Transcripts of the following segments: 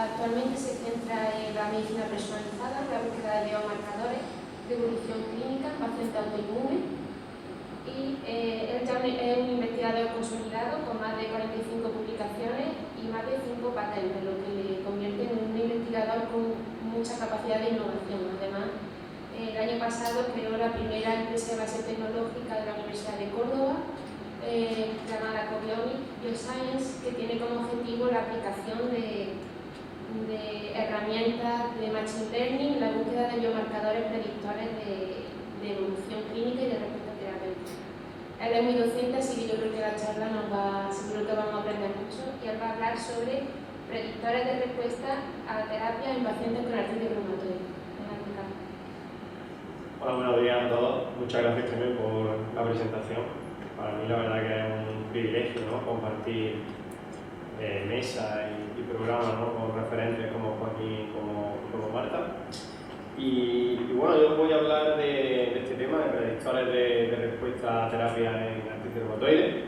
Actualmente se centra en la medicina personalizada, la búsqueda de biomarcadores de evolución clínica en pacientes autoinmunes. Y él ya es un investigador consolidado con más de 45 publicaciones y más de 5 patentes, lo que le convierte en un investigador con mucha capacidad de innovación. Además, el año pasado creó la primera empresa de base tecnológica de la Universidad de Córdoba, llamada Coriomic Bioscience, que tiene como objetivo la aplicación de herramientas de Machine Learning en la búsqueda de biomarcadores predictores de evolución clínica y de respuesta terapéutica. Él es muy docente, así que yo creo que la charla seguro que vamos a aprender mucho, y él va a hablar sobre predictores de respuesta a la terapia en pacientes con artritis reumatoide. Hola, buenos días a todos. Muchas gracias también por la presentación. Para mí la verdad que es un privilegio, ¿no?, compartir mesa y programa, ¿no?, con referentes como Joaquín, como Marta. Y bueno, yo voy a hablar de este tema, de predictores de respuesta a terapia en artritis reumatoide.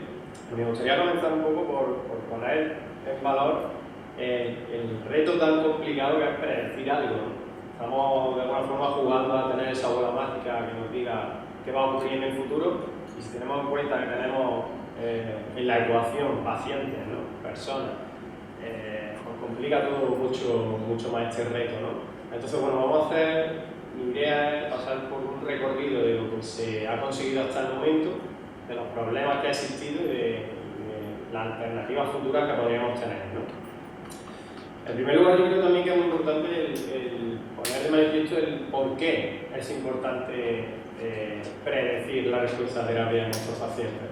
Me gustaría comenzar un poco por poner en valor el reto tan complicado que es predecir algo, ¿no? Estamos de alguna forma jugando a tener esa bola mágica que nos diga qué va a ocurrir en el futuro, y si tenemos en cuenta que tenemos en la ecuación pacientes, ¿no?, personas, nos complica todo mucho más este reto, ¿no? Entonces, bueno, vamos a hacer, mi idea es pasar por un recorrido de lo que se ha conseguido hasta el momento, de los problemas que ha existido y de las alternativas futuras que podríamos tener, ¿no? En primer lugar, yo creo también que es muy importante el poner de manifiesto el por qué es importante predecir la respuesta a terapia en nuestros pacientes.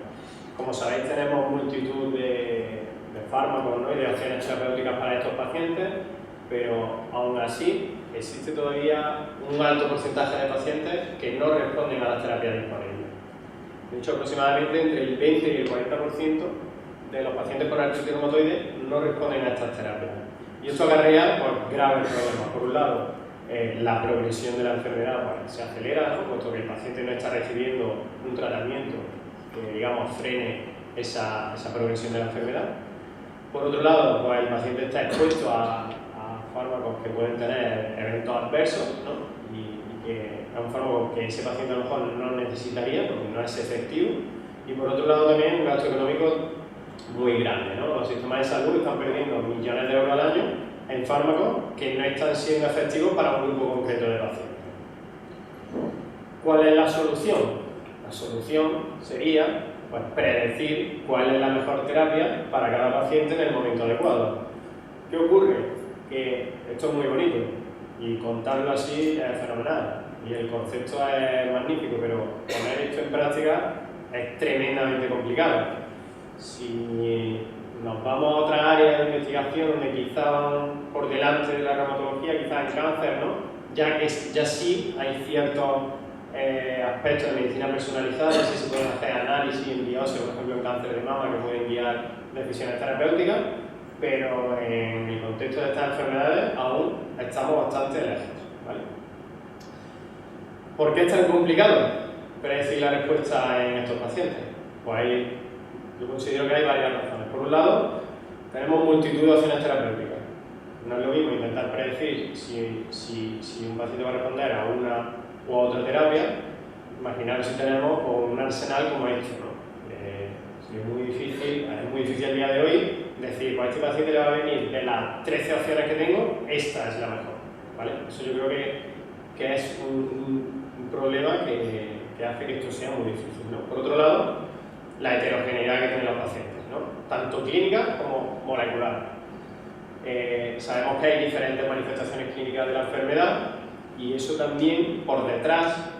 Como sabéis, tenemos multitud de fármacos, ¿no?, y de opciones terapéuticas para estos pacientes, pero aún así existe todavía un alto porcentaje de pacientes que no responden a las terapias disponibles. De hecho, aproximadamente entre el 20 y el 40% de los pacientes con artritis reumatoide no responden a estas terapias. Y esto acarrea por graves problemas. Por un lado, la progresión de la enfermedad se acelera, ¿no?, puesto que el paciente no está recibiendo un tratamiento que, digamos, frene esa progresión de la enfermedad. Por otro lado, pues el paciente está expuesto a fármacos que pueden tener eventos adversos, ¿no?, y que es un fármaco que ese paciente a lo mejor no necesitaría porque no es efectivo. Y por otro lado también un gasto económico muy grande, ¿no? Los sistemas de salud están perdiendo millones de euros al año en fármacos que no están siendo efectivos para un grupo concreto de pacientes. ¿Cuál es la solución? La solución sería, pues, predecir cuál es la mejor terapia para cada paciente en el momento adecuado. ¿Qué ocurre? Que esto es muy bonito y contarlo así es fenomenal y el concepto es magnífico, pero poner esto en práctica es tremendamente complicado. Si nos vamos a otra área de investigación donde quizá van por delante de la reumatología, quizá en cáncer, ¿no?, ya sí hay ciertos aspectos de medicina personalizada, sí se pueden hacer análisis en biopsia, por ejemplo en cáncer de mama, que pueden guiar decisiones terapéuticas, pero en el contexto de estas enfermedades aún estamos bastante lejos, ¿vale? ¿Por qué es tan complicado predecir la respuesta en estos pacientes? Pues yo considero que hay varias razones. Por un lado, tenemos multitud de opciones terapéuticas. No es lo mismo intentar predecir si un paciente va a responder a una u otra terapia. Imaginaros si tenemos un arsenal como este, ¿no? Es muy difícil el día de hoy decir, pues a este paciente le va a venir de las 13 opciones que tengo, esta es la mejor, ¿vale? Eso yo creo que es un problema que hace que esto sea muy difícil, ¿no? Por otro lado, la heterogeneidad que tienen los pacientes, ¿no?, tanto clínica como molecular. Sabemos que hay diferentes manifestaciones clínicas de la enfermedad y eso también, por detrás,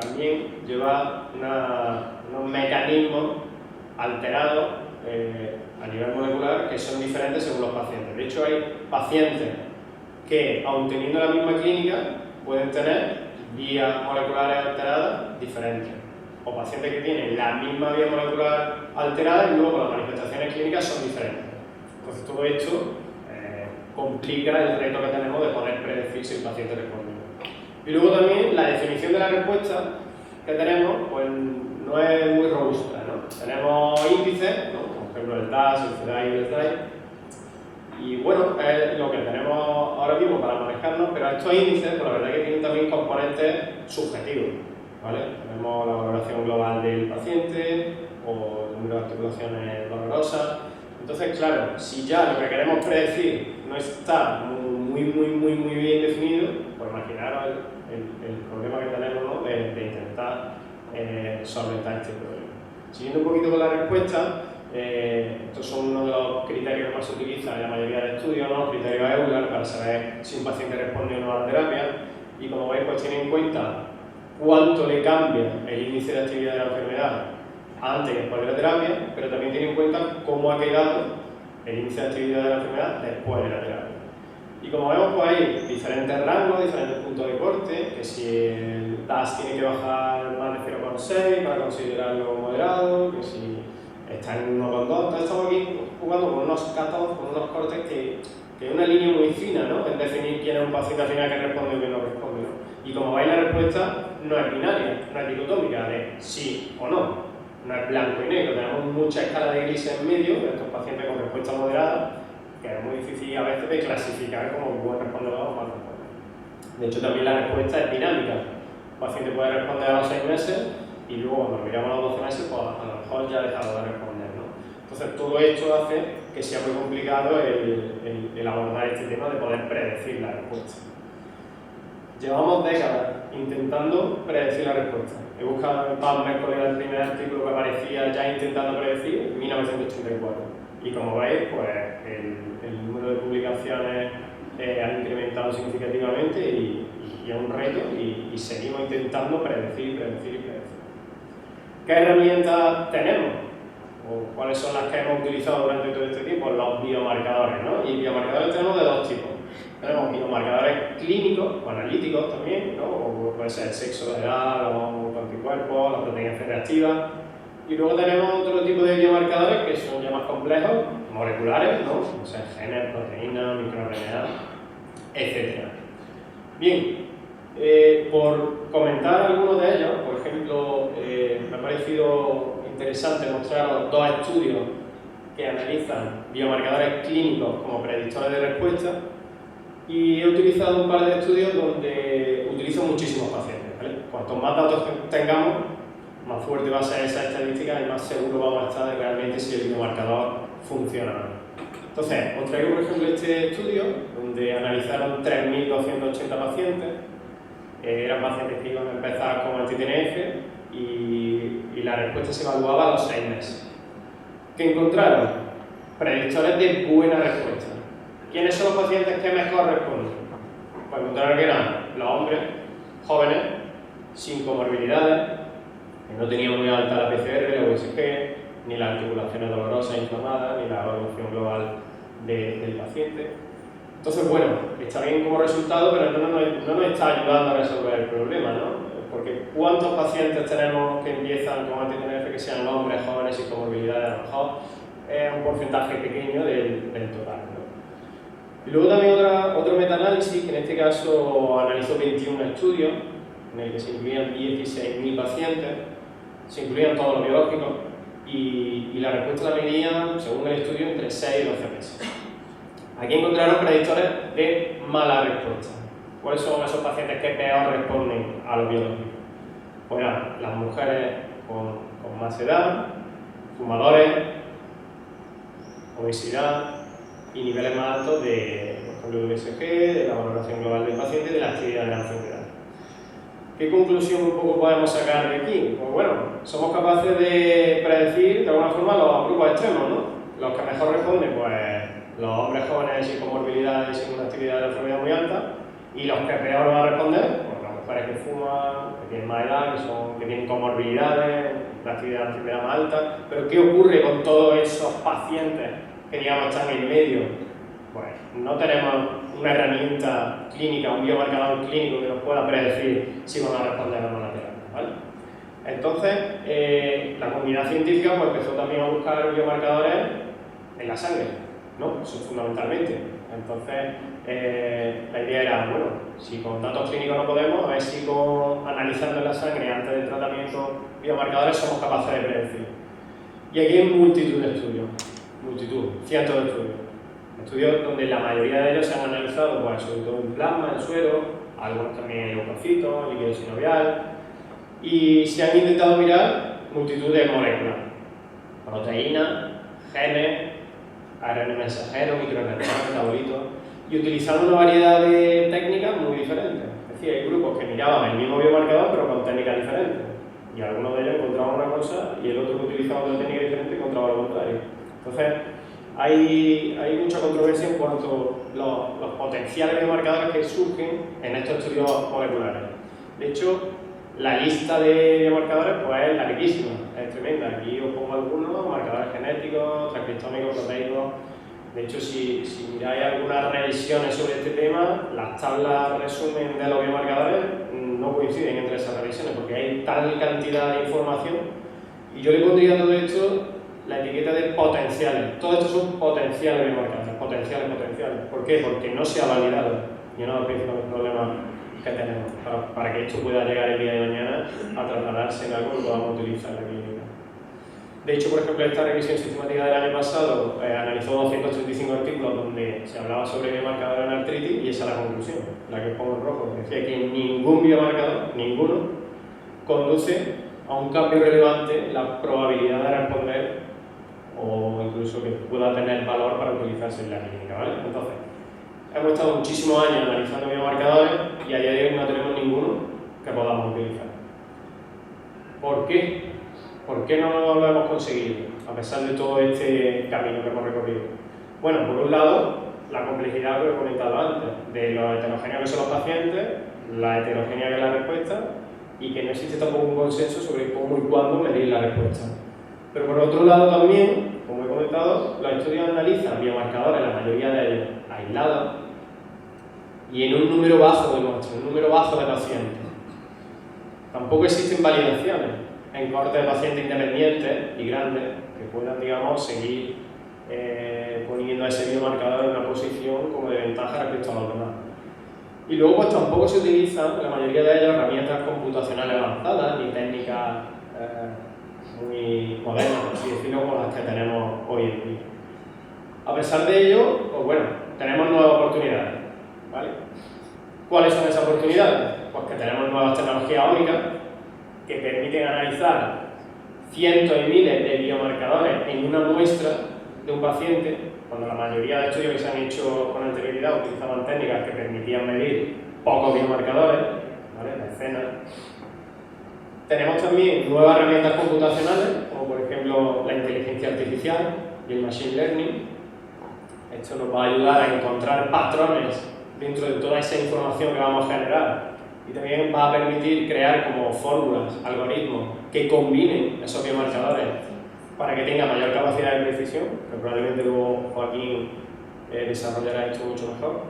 también lleva unos mecanismos alterados a nivel molecular que son diferentes según los pacientes. De hecho, hay pacientes que, aun teniendo la misma clínica, pueden tener vías moleculares alteradas diferentes. O pacientes que tienen la misma vía molecular alterada y luego las manifestaciones clínicas son diferentes. Entonces todo esto complica el reto que tenemos de poder predecir si el paciente responde. Y luego también la definición de la respuesta que tenemos pues no es muy robusta, ¿no? Tenemos índices, ¿no?, por ejemplo el DAS, el CDAI y el SDAI, Y bueno, es lo que tenemos ahora mismo para manejarnos, pero estos índices, pues la verdad es que tienen también componentes subjetivos, ¿vale? Tenemos la valoración global del paciente o el número de articulaciones dolorosas. Entonces, claro, si ya lo que queremos predecir no está muy bien definido, pues imaginaros el problema que tenemos, ¿no? de intentar solventar este problema. Siguiendo un poquito con la respuesta, estos son uno de los criterios que más se utilizan en la mayoría de estudios, ¿no? Los criterios Euler, para saber si un paciente responde o no a la terapia. Y como veis, pues tiene en cuenta cuánto le cambia el índice de actividad de la enfermedad antes y después de la terapia, pero también tiene en cuenta cómo ha quedado el índice de actividad de la enfermedad después de la terapia. Y como vemos, pues hay diferentes rangos, diferentes puntos de corte, que si el DAS tiene que bajar más de 0,6 para considerarlo moderado, que si está en 1,2, entonces estamos aquí jugando con unos cutoffs, con unos cortes que es una línea muy fina, ¿no? En definir quién es un paciente al final que responde o que no responde, ¿no? Y como veis, la respuesta no es binaria, no es dicotómica de sí o no. No es blanco y negro, tenemos mucha escala de grises en medio de estos pacientes con respuesta moderada, que es muy difícil a veces de clasificar como buen respondedor o mal respondedor. De hecho, también la respuesta es dinámica. Un paciente puede responder a los 6 meses y luego, cuando miramos a los 12 meses, pues a lo mejor ya ha dejado de responder, ¿no? Entonces, todo esto hace que sea muy complicado el abordar este tema de poder predecir la respuesta. Llevamos décadas intentando predecir la respuesta. He buscado en PubMed cuál era el primer artículo que aparecía ya intentando predecir, en 1984. Y como veis, pues el número de publicaciones ha incrementado significativamente y es un reto y seguimos intentando predecir. ¿Qué herramientas tenemos? ¿O cuáles son las que hemos utilizado durante todo este tiempo? Los biomarcadores, ¿no? Y biomarcadores tenemos de dos tipos. Tenemos biomarcadores clínicos o analíticos también, ¿no? O puede ser el sexo, la edad, los anticuerpos, las proteínas C reactivas. Y luego tenemos otro tipo de biomarcadores que son ya más complejos, moleculares, ¿no? O sea, genes, proteínas, microRNA, etc. Bien, por comentar algunos de ellos, por ejemplo, me ha parecido interesante mostraros dos estudios que analizan biomarcadores clínicos como predictores de respuesta. Y he utilizado un par de estudios donde utilizo muchísimos pacientes, ¿vale? Cuanto más datos tengamos, más fuerte va a ser esa estadística y más seguro vamos a estar de realmente si el biomarcador funciona o no. Entonces, os traigo por ejemplo este estudio donde analizaron 3.280 pacientes. Eran pacientes que iban a empezar con anti-TNF y la respuesta se evaluaba a los 6 meses. ¿Qué encontraron? Predictores de buena respuesta. ¿Quiénes son los pacientes que mejor responden? Pues encontraron que eran los hombres jóvenes, sin comorbilidades, que no tenían muy alta la PCR, la USG, ni las articulaciones dolorosas inflamadas, ni la evolución global del paciente. Entonces, bueno, está bien como resultado, pero no nos está ayudando a resolver el problema, ¿no? Porque ¿cuántos pacientes tenemos que empiezan con anti-TNF que sean hombres jóvenes sin comorbilidades? A lo mejor es un porcentaje pequeño del total, ¿no? Y luego también otro metaanálisis, que en este caso analizó 21 estudios, en el que se incluían 16.000 pacientes, se incluían todos los biológicos, y la respuesta la medían, según el estudio, entre 6 y 12 meses. Aquí encontraron predictores de mala respuesta. ¿Cuáles son esos pacientes que peor responden a los biológicos? Pues las mujeres con más edad, fumadores, obesidad y niveles más altos de, por ejemplo, de USG, de la valoración global del paciente y de la actividad de la enfermedad. ¿Qué conclusión un poco podemos sacar de aquí? Pues bueno, somos capaces de predecir de alguna forma los grupos extremos, ¿no? Los que mejor responden, pues los hombres jóvenes sin comorbilidades y sin una actividad de la enfermedad muy alta, y los que peor van a responder, pues las mujeres que fuman, que tienen más edad, que tienen comorbilidades, la actividad de la enfermedad más alta. Pero ¿qué ocurre con todos esos pacientes que digamos están en medio? Pues no tenemos una herramienta clínica, un biomarcador clínico que nos pueda predecir si van a responder o no a la terapia, ¿vale? Entonces, la comunidad científica pues, empezó también a buscar biomarcadores en la sangre, ¿no? Eso fundamentalmente. Entonces, la idea era, bueno, si con datos clínicos no podemos, a ver si analizando en la sangre antes del tratamiento biomarcadores somos capaces de predecir. Y aquí hay multitud de estudios, cientos de estudios. Estudios donde la mayoría de ellos se han analizado, pues, sobre todo en plasma, en suero, algunos también en leucocitos, líquido sinovial, y se han intentado mirar multitud de moléculas, proteínas, genes, ARN mensajero, microRNA, metabolitos, y utilizando una variedad de técnicas muy diferentes. Es decir, hay grupos que miraban el mismo biomarcador pero con técnicas diferentes, y algunos de ellos encontraban una cosa y el otro que utilizaba otra técnica diferente encontraba lo contrario. Entonces, hay mucha controversia en cuanto a los potenciales biomarcadores que surgen en estos estudios moleculares. De hecho, la lista de biomarcadores pues, es larguísima, es tremenda. Aquí os pongo algunos: marcadores genéticos, transcriptómicos, proteicos. De hecho, si miráis algunas revisiones sobre este tema, las tablas resumen de los biomarcadores no coinciden entre esas revisiones porque hay tal cantidad de información, y yo le pondría a todo esto la etiqueta de potenciales. Todos estos son potenciales biomarcadores, potenciales. ¿Por qué? Porque no se ha validado, y uno de los principales problemas que tenemos para que esto pueda llegar el día de mañana a trasladarse en algo que podamos utilizar en la clínica. De hecho, por ejemplo, esta revisión sistemática del año pasado analizó 235 artículos donde se hablaba sobre biomarcadores en artritis, y esa es la conclusión, la que os pongo en rojo. Decía que ningún biomarcador, ninguno, conduce a un cambio relevante en la probabilidad de responder o incluso que pueda tener valor para utilizarse en la clínica, ¿vale? Entonces, hemos estado muchísimos años analizando biomarcadores y a día de hoy no tenemos ninguno que podamos utilizar. ¿Por qué? ¿Por qué no lo hemos conseguido, a pesar de todo este camino que hemos recorrido? Bueno, por un lado, la complejidad que he comentado antes, de lo heterogéneos que son los pacientes, la heterogeneidad que es la respuesta, y que no existe tampoco un consenso sobre cómo y cuándo medir la respuesta. Pero por otro lado también, como he comentado, los estudios analizan biomarcadores, la mayoría de ellos aislados, y en un número bajo de muestras, un número bajo de pacientes. Tampoco existen validaciones en cohortes de pacientes independientes y grandes que puedan, digamos, seguir poniendo a ese biomarcador en una posición como de ventaja respecto a los demás. Y luego pues tampoco se utilizan, la mayoría de ellos, herramientas computacionales avanzadas ni técnicas muy modernas, por así decirlo, como las que tenemos hoy en día. A pesar de ello, pues bueno, tenemos nuevas oportunidades, ¿vale? ¿Cuáles son esas oportunidades? Pues que tenemos nuevas tecnologías ómicas que permiten analizar cientos y miles de biomarcadores en una muestra de un paciente, cuando la mayoría de estudios que se han hecho con anterioridad utilizaban técnicas que permitían medir pocos biomarcadores, ¿vale? Decenas. Tenemos también nuevas herramientas computacionales, como por ejemplo la inteligencia artificial y el machine learning. Esto nos va a ayudar a encontrar patrones dentro de toda esa información que vamos a generar, y también va a permitir crear como fórmulas, algoritmos que combinen esos biomarcadores para que tenga mayor capacidad de precisión, que probablemente luego Joaquín desarrollará esto mucho mejor.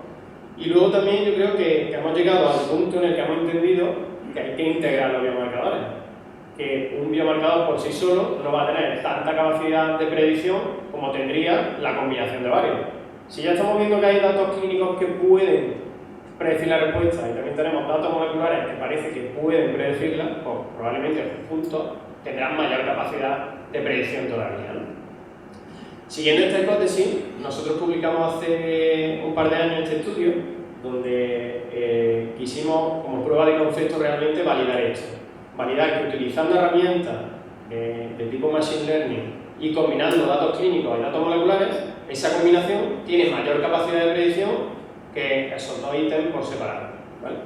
Y luego también yo creo que hemos llegado al punto en el que hemos entendido que hay que integrar los biomarcadores, que un biomarcador por sí solo no va a tener tanta capacidad de predicción como tendría la combinación de varios. Si ya estamos viendo que hay datos clínicos que pueden predecir la respuesta y también tenemos datos moleculares que parece que pueden predecirla, pues probablemente juntos tendrán mayor capacidad de predicción todavía, ¿no? Siguiendo esta hipótesis, nosotros publicamos hace un par de años este estudio donde quisimos, como prueba de concepto, realmente validar esto. Validar que utilizando herramientas de tipo machine learning y combinando datos clínicos y datos moleculares, esa combinación tiene mayor capacidad de predicción que esos dos ítems por separado, ¿vale?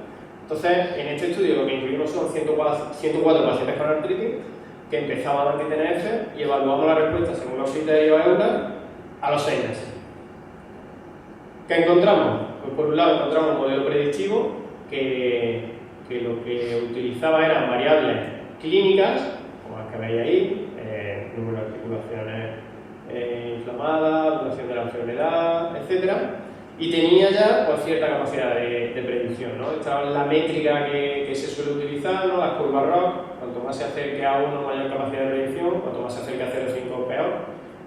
Entonces, en este estudio lo que incluimos son 104 pacientes con artritis que empezaban anti-TNF y evaluamos la respuesta según los criterios EULAR a los 6 meses. ¿Qué encontramos? Pues por un lado encontramos un modelo predictivo que lo que utilizaba eran variables clínicas, como las que veis ahí, número de articulaciones inflamadas, duración de la enfermedad, etc. Y tenía ya pues, cierta capacidad de predicción, ¿no? Esta es la métrica que se suele utilizar, ¿no? Las curvas ROC, cuanto más se acerque a 1 mayor capacidad de predicción, cuanto más se acerque a 0,5 peor,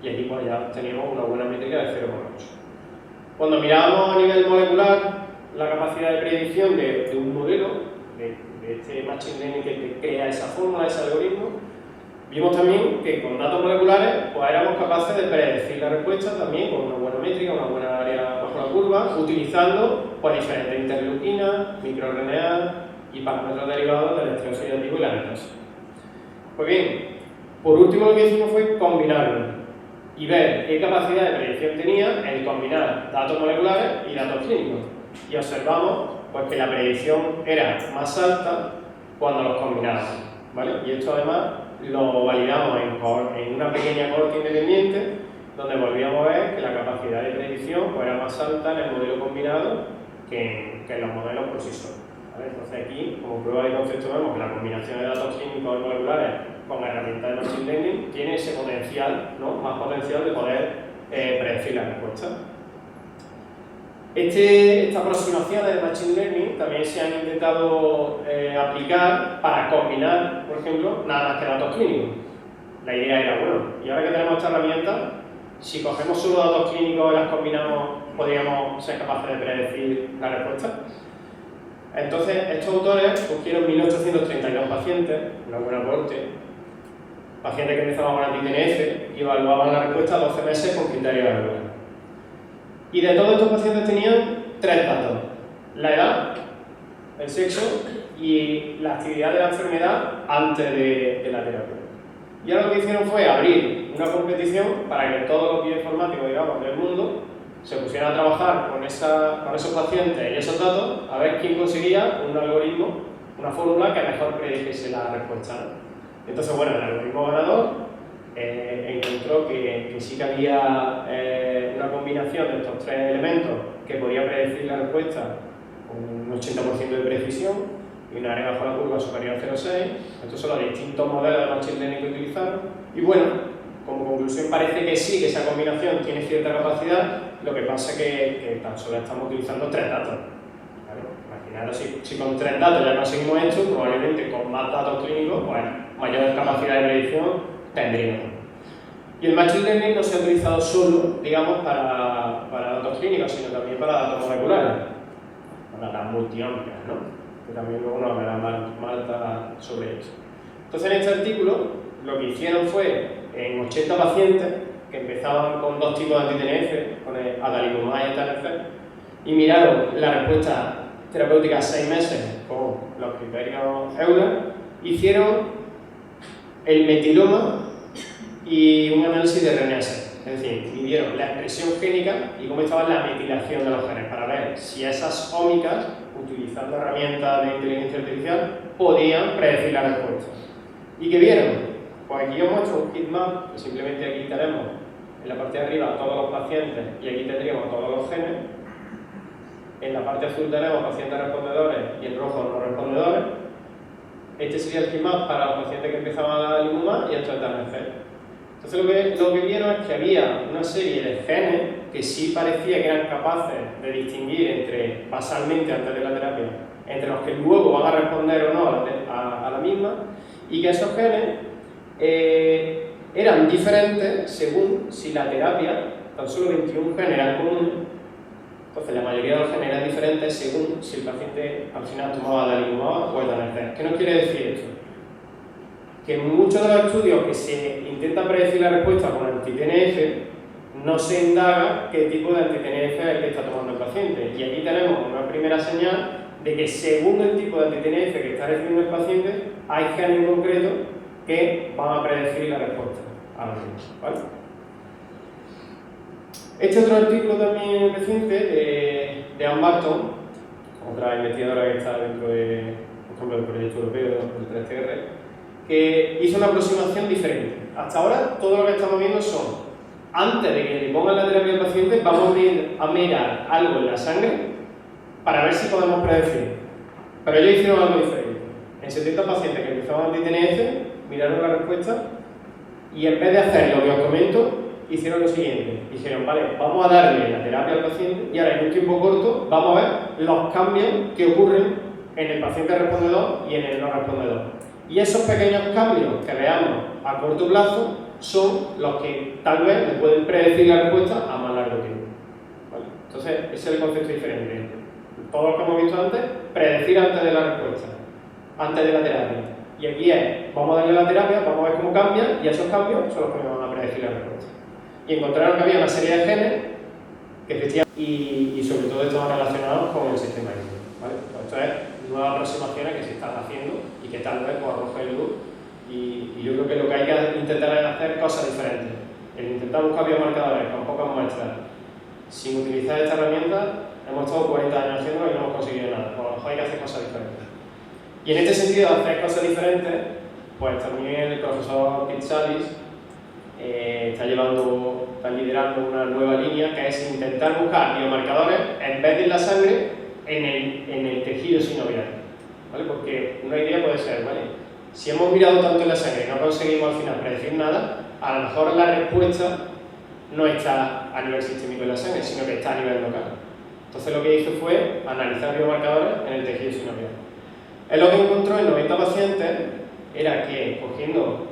y aquí pues, ya teníamos una buena métrica de 0,8. Cuando mirábamos a nivel molecular la capacidad de predicción de un modelo, de este machine learning que crea esa fórmula, ese algoritmo, Vimos también que con datos moleculares pues éramos capaces de predecir la respuesta también con una buena métrica, una buena área bajo la curva, utilizando pues, diferentes interleuquinas, microRNA y parámetros derivados del estrés oxidativo y la mitosis. Pues bien, por último lo que hicimos fue combinarlo y ver qué capacidad de predicción tenía el combinar datos moleculares y datos clínicos. Y observamos pues, que la predicción era más alta cuando los combinábamos, ¿vale? Y esto además lo validamos en una pequeña cohorte independiente, donde volvíamos a ver que la capacidad de predicción pues, era más alta en el modelo combinado que en los modelos por sí solos, ¿vale? Entonces aquí, como prueba de concepto, vemos que la combinación de datos clínicos y moleculares con herramientas de Machine Learning tiene ese potencial, ¿no? Más potencial de poder predecir la respuesta. Esta aproximación de Machine Learning también se han intentado aplicar para combinar, por ejemplo, nada más que datos clínicos. La idea era, bueno, y ahora que tenemos esta herramienta, si cogemos solo datos clínicos y las combinamos, podríamos ser capaces de predecir la respuesta. Entonces, estos autores cogieron 1832 pacientes, una buena cohorte, pacientes que empezaban con anti-TNF y evaluaban la respuesta a 12 meses con criterios de regularidad. Y de todos estos pacientes tenían 3 datos: la edad, el sexo y la actividad de la enfermedad antes de la terapia. Y ahora lo que hicieron fue abrir una competición para que todos los bioinformáticos, digamos, del mundo se pusieran a trabajar con esos pacientes y esos datos a ver quién conseguía un algoritmo, una fórmula que mejor predijese la respuesta, ¿no? Entonces, bueno, el algoritmo ganador encontró que sí que había una combinación de estos 3 elementos que podía predecir la respuesta con un 80% de precisión y una área bajo la curva superior a 0,6. Estos son los distintos modelos de Machine Learning que utilizaron. Y bueno, como conclusión parece que sí, que esa combinación tiene cierta capacidad, lo que pasa es que tan solo estamos utilizando 3 datos. ¿Vale? Imaginaros si con 3 datos ya conseguimos esto, probablemente con más datos clínicos, pues mayor capacidad de predicción tendríamos. Y el Machine Learning no se ha utilizado solo, digamos, para datos clínicos, sino también para datos moleculares, para las multiamplias, ¿no? Que también luego nos hablará Marta sobre eso. Entonces, en este artículo, lo que hicieron fue, en 80 pacientes, que empezaban con 2 tipos de anti-TNF, con el adalimumab y el etanercept, y miraron la respuesta terapéutica a 6 meses con los criterios Euler, hicieron el metiloma y un análisis de RNA-seq, es decir, midieron la expresión génica y cómo estaba la metilación de los genes para ver si esas ómicas, utilizando herramientas de inteligencia artificial, podían predecir la respuesta. ¿Y qué vieron? Pues aquí os muestro un heatmap, que simplemente aquí tenemos en la parte de arriba todos los pacientes y aquí tendríamos todos los genes. En la parte azul tenemos pacientes respondedores y en rojo no respondedores. Este sería el heatmap para los pacientes que empezaban a dar adalimumab y esto es etanercept. Entonces lo que vieron es que había una serie de genes que sí parecía que eran capaces de distinguir entre, basalmente antes de la terapia, entre los que luego van a responder o no a la misma, y que esos genes eran diferentes según si la terapia, tan solo 21 genes eran comunes. Entonces la mayoría de los genes eran diferentes según si el paciente al final tomaba adalimumab o etanercept. ¿Qué nos quiere decir esto? Que en muchos de los estudios que se intenta predecir la respuesta con anti-TNF, no se indaga qué tipo de anti-TNF es el que está tomando el paciente. Y aquí tenemos una primera señal de que según el tipo de anti-TNF que está recibiendo el paciente, hay genes en concreto que van a predecir la respuesta a la misma, ¿vale? Este otro artículo también reciente de Anne Barton, otra investigadora que está dentro de, por ejemplo, del proyecto europeo del 3TR, que hizo una aproximación diferente. Hasta ahora todo lo que estamos viendo son, antes de que le pongan la terapia al paciente, vamos a mirar algo en la sangre para ver si podemos predecir. Pero ellos hicieron algo diferente. En 70 pacientes que empezaban anti-TNF, miraron la respuesta y en vez de hacer lo que os comento, hicieron lo siguiente. Dijeron, vale, vamos a darle la terapia al paciente y ahora en un tiempo corto vamos a ver los cambios que ocurren en el paciente respondedor y en el no respondedor. Y esos pequeños cambios que veamos a corto plazo son los que tal vez le pueden predecir la respuesta a más largo tiempo. ¿Vale? Entonces, ese es el concepto diferente. Todo lo que hemos visto antes, predecir antes de la respuesta, antes de la terapia. Y aquí es, vamos a darle la terapia, vamos a ver cómo cambia, y esos cambios son los que nos van a predecir la respuesta. Y encontraron que había una serie de genes que efectivamente, y sobre todo estaban relacionados con el sistema inmune, ¿vale? Pues esto es nuevas aproximaciones que se están haciendo y que tal vez pues, arrojen luz, y yo creo que lo que hay que intentar es hacer cosas diferentes. El intentar buscar biomarcadores con pocas muestras, sin utilizar esta herramienta, hemos estado 40 años haciéndolo y no hemos conseguido nada. Pues a lo mejor hay que hacer cosas diferentes. Y en este sentido, de hacer cosas diferentes, pues también el profesor Pitsalis está liderando una nueva línea que es intentar buscar biomarcadores en vez de en la sangre, en el tejido sinovial, ¿vale? Porque una idea puede ser, ¿vale? Si hemos mirado tanto en la sangre y no conseguimos al final predecir nada, a lo mejor la respuesta no está a nivel sistémico en la sangre, sino que está a nivel local. Entonces lo que hizo fue analizar biomarcadores en el tejido sinovial. Él lo que encontró en 90 pacientes era que, cogiendo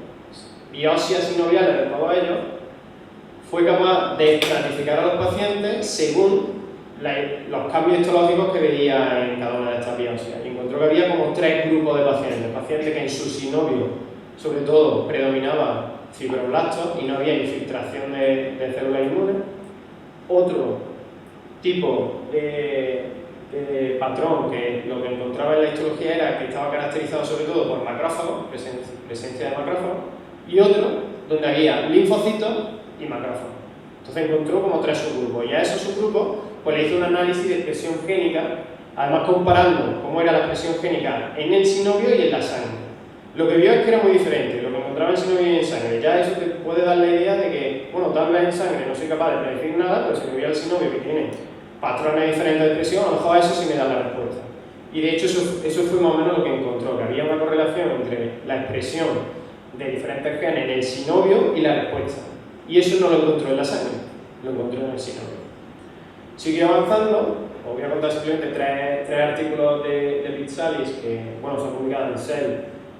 biopsias sinoviales de todos ellos, fue capaz de estratificar a los pacientes según los cambios histológicos que veía en cada una de estas biopsias. Y encontró que había como 3 grupos de pacientes. Pacientes que en su sinovio, sobre todo, predominaba fibroblastos y no había infiltración de células inmunes. Otro tipo de patrón que lo que encontraba en la histología era que estaba caracterizado sobre todo por macrófagos, presencia de macrófagos, y otro donde había linfocitos y macrófagos. Entonces encontró como 3 subgrupos, y a esos subgrupos pues le hizo un análisis de expresión génica, además comparando cómo era la expresión génica en el sinovio y en la sangre. Lo que vio es que era muy diferente, lo que encontraba en sinovio y en sangre. Ya eso te puede dar la idea de que, bueno, tal vez en sangre no soy capaz de predecir nada, pero si me voy al sinovio que tiene patrones diferentes de expresión, a lo mejor eso sí me da la respuesta. Y de hecho eso fue más o menos lo que encontró, que había una correlación entre la expresión de diferentes genes en el sinovio y la respuesta. Y eso no lo encontró en la sangre, lo encontró en el sinovio. Siguió avanzando. Os voy a contar simplemente tres artículos de Pitsalis que, bueno, se han publicado en Cell,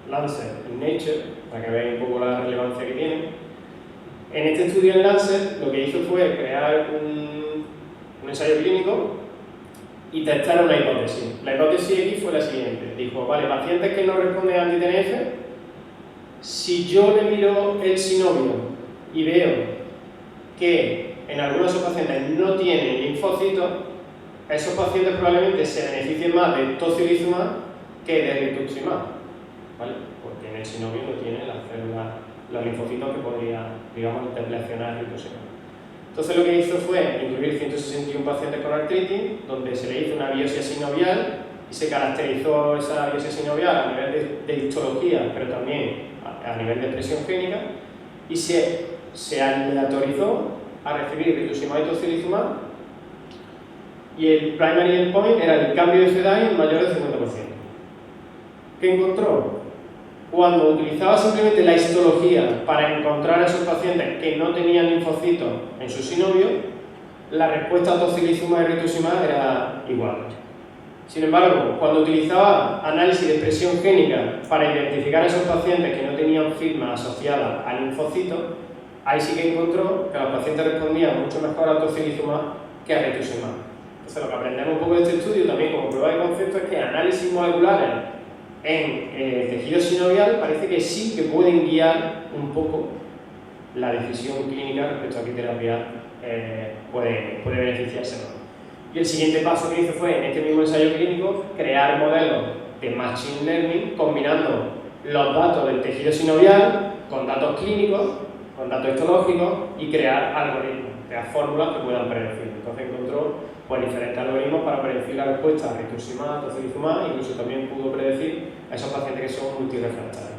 Lancet y Nature, para que veáis un poco la relevancia que tienen. En este estudio en Lancet lo que hizo fue crear un ensayo clínico y testar una hipótesis. La hipótesis X fue la siguiente. Dijo, vale, pacientes que no responden a anti-TNF, si yo le miro el sinovio y veo que en algunos de esos pacientes no tienen linfocitos, esos pacientes probablemente se beneficien más de tocilizumab que de rituximab, ¿vale? Porque en el sinovio no tienen las células, los linfocitos que podría, digamos, deplecionar rituximab. Entonces lo que hizo fue incluir 161 pacientes con artritis, donde se le hizo una biopsia sinovial y se caracterizó esa biopsia sinovial a nivel de histología, pero también a nivel de expresión génica, y se aleatorizó a recibir rituximab y tocilizumab, y el primary endpoint era el cambio de FEDAI mayor del 50%. ¿Qué encontró? Cuando utilizaba simplemente la histología para encontrar a esos pacientes que no tenían linfocitos en su sinovio, la respuesta a tocilizumab y rituximab era igual. Sin embargo, cuando utilizaba análisis de expresión génica para identificar a esos pacientes que no tenían firma asociada a linfocitos, ahí sí que encontró que los pacientes respondían mucho mejor a tocilizumab que a rituximab. Entonces, lo que aprendemos un poco de este estudio también como prueba de concepto es que análisis moleculares en tejido sinovial parece que sí que pueden guiar un poco la decisión clínica respecto a qué terapia puede beneficiarse o no. Y el siguiente paso que hizo fue, en este mismo ensayo clínico, crear modelos de Machine Learning combinando los datos del tejido sinovial con datos clínicos, con datos histológicos y crear algoritmos, crear fórmulas que puedan predecir. Entonces encontró pues, diferentes algoritmos para predecir la respuesta a rituximab, tocilizumab, incluso también pudo predecir a esos pacientes que son multirefractarios.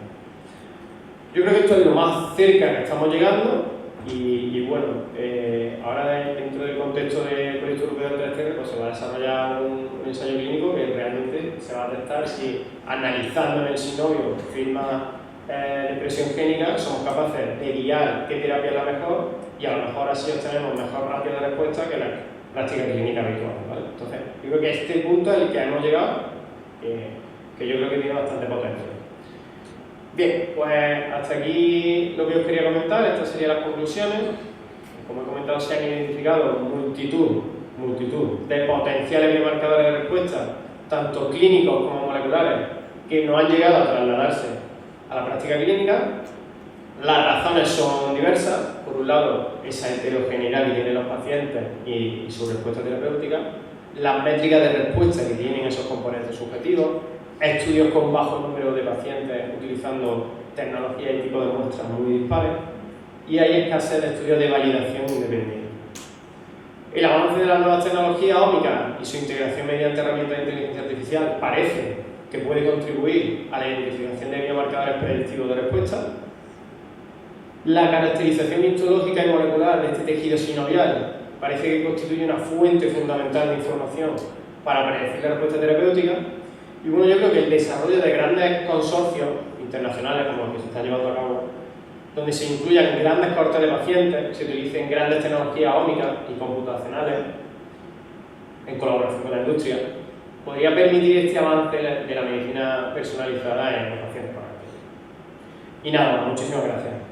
Yo creo que esto es lo más cerca que estamos llegando y bueno, ahora dentro del contexto del proyecto europeo del 3TR pues se va a desarrollar un ensayo clínico que realmente se va a testar si analizando en el sinovio firmas de expresión génica somos capaces de guiar qué terapia es la mejor y a lo mejor así obtenemos mejor ratio de respuesta que la práctica clínica habitual, ¿vale? Entonces, yo creo que este punto es el que hemos llegado, que yo creo que tiene bastante potencial. Bien, pues hasta aquí lo que os quería comentar, estas serían las conclusiones. Como he comentado, se han identificado multitud de potenciales biomarcadores de respuesta, tanto clínicos como moleculares, que no han llegado a trasladarse a la práctica clínica. Las razones son diversas. Por un lado, esa heterogeneidad que tienen los pacientes y su respuesta terapéutica, las métricas de respuesta que tienen esos componentes subjetivos, estudios con bajo número de pacientes utilizando tecnologías y tipos de muestras muy dispares, y hay escasez de estudios de validación independiente. El avance de las nuevas tecnologías ómicas y su integración mediante herramientas de inteligencia artificial parece que puede contribuir a la identificación de biomarcadores predictivos de respuesta. La caracterización histológica y molecular de este tejido sinovial parece que constituye una fuente fundamental de información para predecir la respuesta terapéutica. Y bueno, yo creo que el desarrollo de grandes consorcios internacionales como los que se están llevando a cabo, donde se incluyan grandes cortes de pacientes, se utilicen grandes tecnologías ómicas y computacionales en colaboración con la industria, podría permitir este avance de la medicina personalizada en los pacientes con autismo. Y nada, muchísimas gracias.